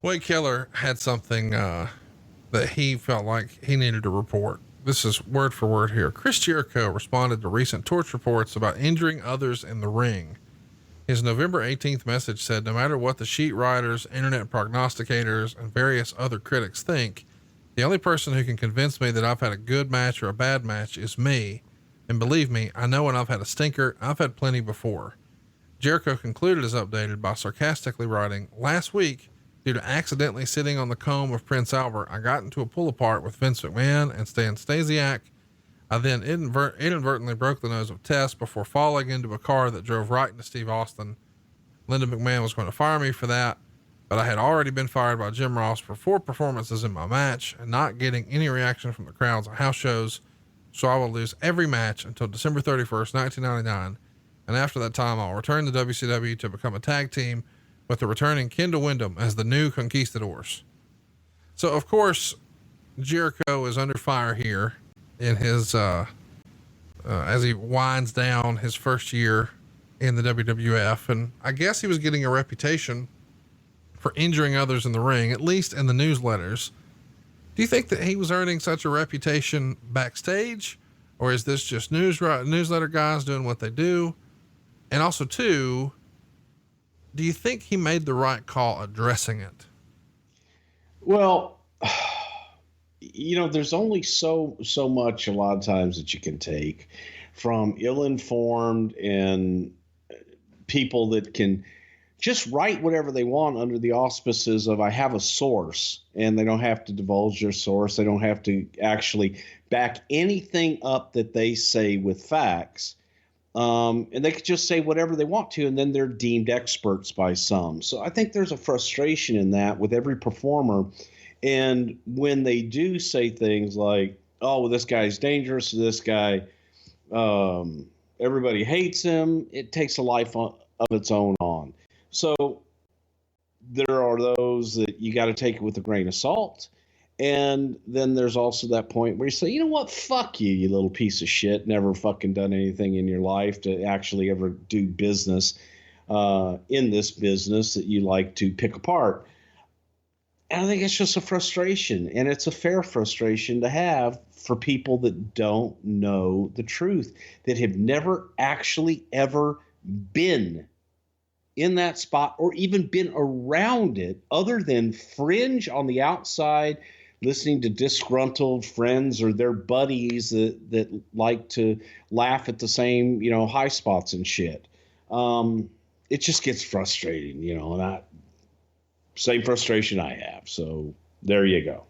Wade Keller had something that he felt like he needed to report. This is word for word here. Chris Jericho responded to recent torch reports about injuring others in the ring. His November 18th message said, no matter what the sheet writers, internet prognosticators, and various other critics think, the only person who can convince me that I've had a good match or a bad match is me. And believe me, I know when I've had a stinker, I've had plenty before. Jericho concluded his updated by sarcastically writing, last week, due to accidentally sitting on the comb of Prince Albert, I got into a pull apart with Vince McMahon and Stan Stasiak. I then inadvertently broke the nose of Tess before falling into a car that drove right into Steve Austin. Linda McMahon was going to fire me for that, but I had already been fired by Jim Ross for 4 performances in my match and not getting any reaction from the crowds at house shows. So I will lose every match until December 31st, 1999. And after that time, I'll return to WCW to become a tag team with the returning Kendall Windham as the new Conquistadors. So of course, Jericho is under fire here in his, as he winds down his first year in the WWF. And I guess he was getting a reputation for injuring others in the ring, at least in the newsletters. Do you think that he was earning such a reputation backstage, or is this just newsletter guys doing what they do? And also too, do you think he made the right call addressing it? Well, there's only so much a lot of times that you can take from ill-informed and people that can just write whatever they want under the auspices of, I have a source, and they don't have to divulge their source. They don't have to actually back anything up that they say with facts. And they could just say whatever they want to, and then they're deemed experts by some. So I think there's a frustration in that with every performer. And when they do say things like, oh, well, this guy's dangerous, this guy, everybody hates him, it takes a life of its own on. So there are those that you got to take it with a grain of salt. And then there's also that point where you say, you know what, fuck you, you little piece of shit, never fucking done anything in your life to actually ever do business in this business that you like to pick apart. And I think it's just a frustration, and it's a fair frustration to have for people that don't know the truth, that have never actually ever been in that spot or even been around it, other than fringe on the outside, listening to disgruntled friends or their buddies that like to laugh at the same, high spots and shit. It just gets frustrating, and same frustration I have. So there you go.